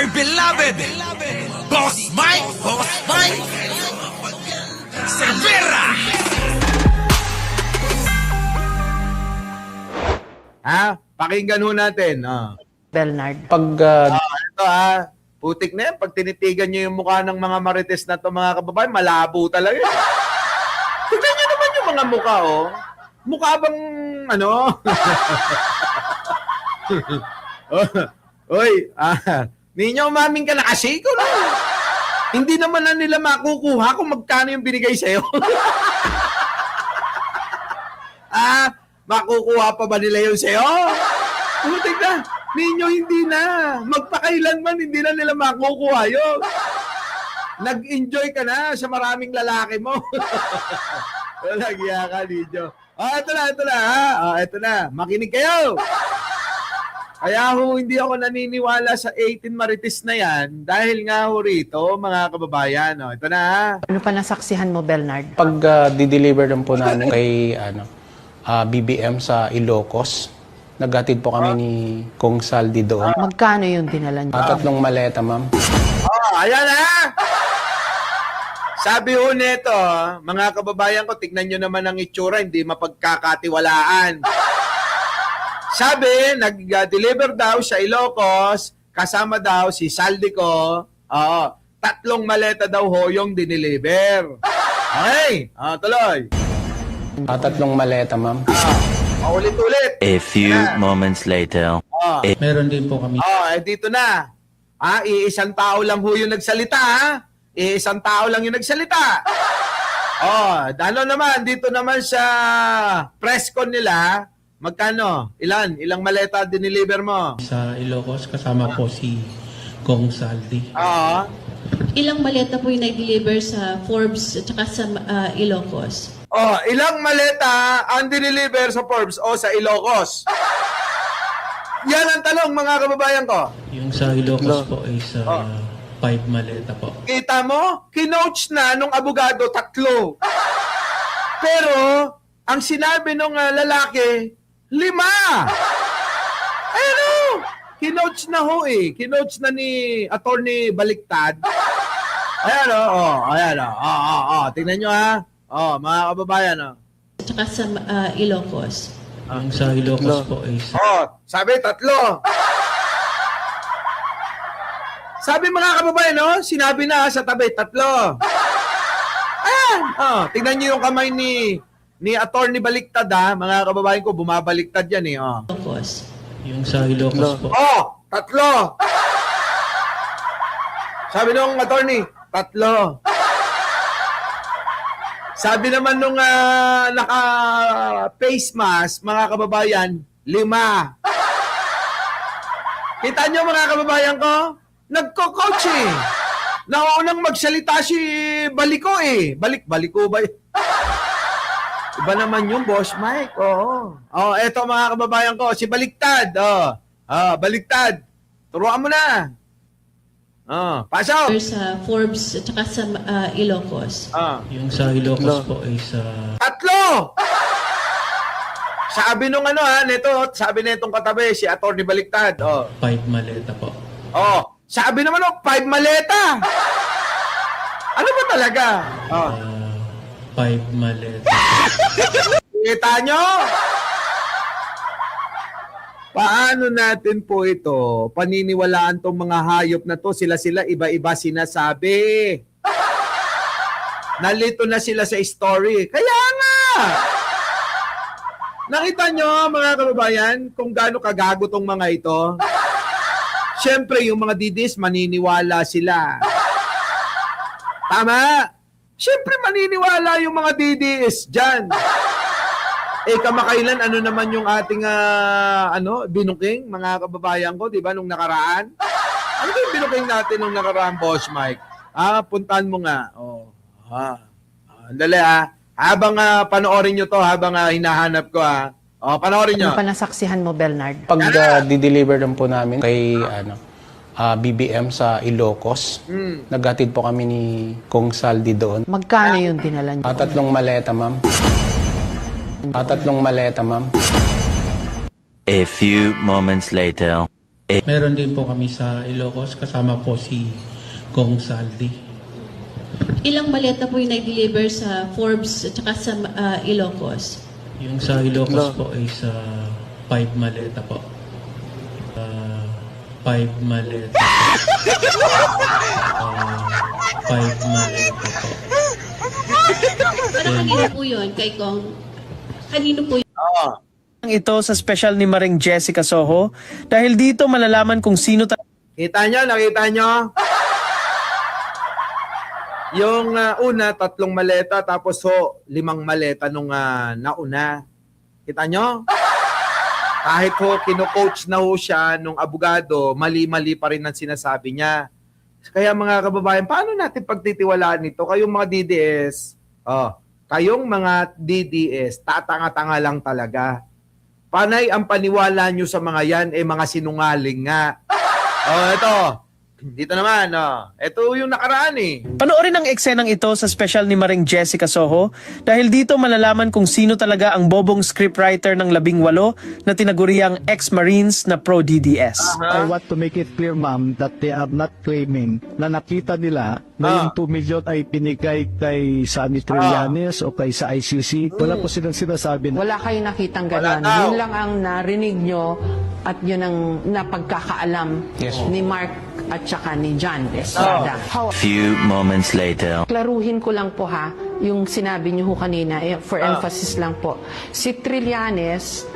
dear beloved, Boss Mike, Cervera. Pakinggan ho natin. Bernard. Ito putik na yan. Pag tinitigan nyo yung mukha ng mga marites na to, mga kababayan, malabo talaga. Tignan nyo naman yung mga mukha, oh. Mukha bang, ano? Oy, ninyo umaming ka na kasi ko na. Hindi naman na nila makukuha kung magkano yung binigay sa'yo. Makukuha pa ba nila yun sa'yo? Putik na. Ninyo hindi na. Magpakailanman, hindi na nila makukuha yun. Nag-enjoy ka na sa maraming lalaki mo. Walang iya ka, Ninyo. Ito na. Ito na. Makinig kayo. Kaya hindi ako naniniwala sa 18 marites na yan dahil nga rito, mga kababayan. Ito na. Ano pa nasaksihan mo, Bernard? Pag di-deliver lang po namin kay BBM sa Ilocos, naghatid po kami ni Kong Saldi doon. Magkano yung dinala niyo? 3 maleta, ma'am. Ayan na! Sabi ho nito, mga kababayan ko, tignan nyo naman ang itsura, hindi mapagkakatiwalaan. Sabi, nag-deliver daw sa Ilocos, kasama daw si Saldi ko. 3 maleta daw ho yung dineliver. Okay, tuloy. 3 maleta, ma'am. Ulit-ulit. A few moments later. Meron din po kami. Dito na. Iisang tao lang ho yung nagsalita, Iisang tao lang yung nagsalita. Ano naman, dito naman sa press con nila, magkano? Ilang maleta dineliver mo? Sa Ilocos, kasama po si Kong Saldi. Ilang maleta po yung na-deliver sa Forbes at saka sa Ilocos? Ilang maleta ang dineliver sa Forbes o sa Ilocos? Yan ang tanong, mga kababayan ko. Yung sa Ilocos po ay sa 5 maleta po. Kita mo? Kinoach na nung abogado 3. Pero, ang sinabi nung lalaki, 5. Ayun o! Kinoach na ho Kinoach na ni Attorney Baliktad. Ayan o. Ayan o. Tingnan nyo mga kababayan At saka sa Ilocos? Yung sa Ilocos po ay sa... Sabi 3. Sabi mga kababayan, sinabi na sa tabi 3. Ayan. Tingnan nyo yung kamay ni Attorney Baliktad, mga kababayan ko, bumabaliktad yan Ilocos? Yung sa Ilocos po. 3. Sabi nung attorney, 3. Sabi naman nung naka-face mask, mga kababayan, 5. Kita nyo mga kababayan ko? Nagko-coach Naunang magsalita si Baliko Baliko ba? Iba naman yung Boss Mike. Eto mga kababayan ko, si Baliktad. Baliktad. Turuan mo na. Pasok. Sa Forbes at saka sa Ilocos? Yung sa Ilocos po ay sa... 3. Sabi nung sabi nitong katabi, si Attorney Baliktad. 5 maleta po. Sabi naman 5 maleta. Ano ba talaga? 5 maleta. Kita nyo? Paano natin po ito paniniwalaan tong mga hayop na to? Sila iba-iba sinasabi. Nalito na sila sa story. Kaya nga! Nakita nyo mga kababayan kung gaano kagago tong mga ito? Siyempre yung mga didis maniniwala sila. Tama? Siyempre maniniwala yung mga didis dyan. Kamakailan, ano naman yung ating binuking, mga kababayan ko, di ba, nung nakaraan? Ano yung binuking natin nung nakaraan, Boss Mike? Puntahan mo nga. Dali Habang panoorin nyo to, habang hinahanap ko panoorin nyo. Ano pa nasaksihan mo, Bernard? Pag di-deliver lang po namin kay BBM sa Ilocos, naghatid po kami ni Kong Saldi doon. Magkano yung dinala niyo? 3 maleta, ma'am. 3 maleta, ma'am. A few moments later. Meron din po kami sa Ilocos, kasama po si Kong Saldi. Ilang maleta po yung na-deliver sa Forbes at saka sa Ilocos? Yung sa Ilocos po ay sa 5 maleta po. 5 maleta po. 5 maleta po. Pero kanino po yun, kay Kong? Kanino po yun? Ito sa special ni Maring Jessica Soho dahil dito malalaman kung sino Kita nyo? Nakita nyo? Yung una, 3 maleta, tapos 5 maleta nung nauna. Kita nyo? Kahit kino-coach na siya nung abogado, mali-mali pa rin ang sinasabi niya. Kaya mga kababayan, paano natin pagtitiwalaan nito? Kayong mga DDS, tatanga-tanga lang talaga. Panay ang paniwala nyo sa mga yan, mga sinungaling nga. Ito. Dito naman, ito yung nakaraan Panoorin ang eksenang ito sa special ni Maring Jessica Soho dahil dito malalaman kung sino talaga ang bobong scriptwriter ng 18 na tinaguriang ex-Marines na pro-DDS. I want to make it clear, ma'am, that they are not claiming na nakita nila na yung 2 million ay pinigay kay Sunny Trillanes o kay sa ICC. Wala po silang sinasabi na Wala kayong nakitang Wala gano'n. daw. Yun lang ang narinig nyo at yun ang napagkakaalam Yes. ni Mark at saka ni John Estrada. Few moments later. Klaruhin ko lang po ha, yung sinabi niyo ho kanina, for emphasis lang po. Si Trillanes,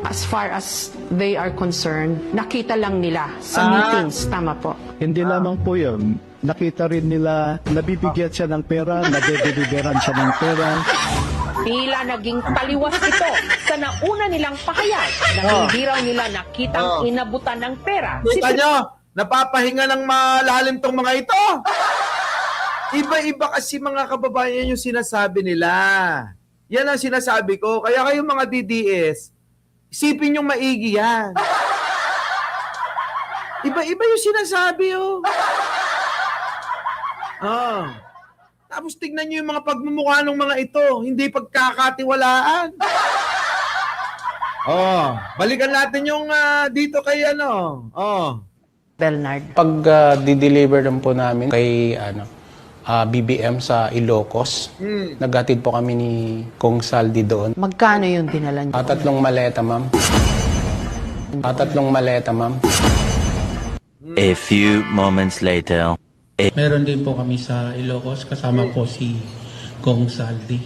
as far as they are concerned, nakita lang nila sa meetings. Tama po. hindi lamang po yun. Nakita rin nila, nabibigyan siya ng pera, nadedeliveran siya ng pera. Tila naging taliwas ito sa nauna nilang pahayag na hindi raw nila nakitang inabutan ng pera. Kita nyo? Napapahinga ng malalim tong mga ito. Iba-iba kasi mga kababayan yung sinasabi nila. Yan ang sinasabi ko. Kaya kayo mga DDS, isipin yung maigi yan. Iba-iba yung sinasabi, Tapos tignan nyo yung mga pagmumukha ng mga ito. Hindi pagkakatiwalaan. Balikan natin yung dito kay Belnard. Pag di-deliver lang po namin kay BBM sa Ilocos, naghatid po kami ni Kong Saldi doon. Magkano yung dinala niyo? 3 maleta, ma'am. 3 maleta, ma'am. A few moments later. Meron din po kami sa Ilocos, kasama po si Kong Saldi.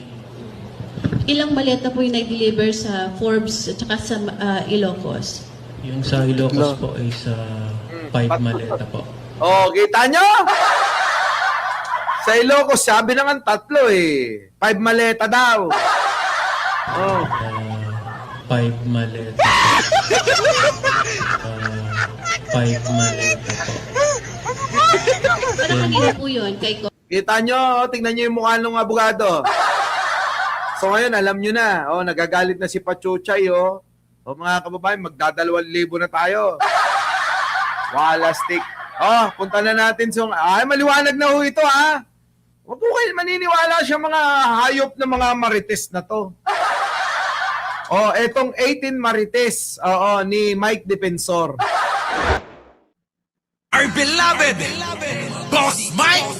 Ilang maleta po yung na-deliver sa Forbes at saka sa Ilocos? Yung sa Ilocos po ay sa 5 maleta po. Kita nyo? Sa Ilocos, sabi naman 3 5 maleta daw. 5 maleta po. 5 maleta po. Pero kanino po yun, kay Kong? Kita nyo? Tingnan nyo yung mukha ng abogado. So ngayon, alam nyo na. Nagagalit na si Pachuchay, mga kababayan, magdadalawang libo na tayo. Wala stick. Punta na natin. Maliwanag na ho ito, Huwag po kayo maniniwala siya mga hayop na mga marites na to. Etong 18 marites, ni Mike Defensor. Our beloved Boss Mike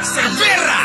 Cervera.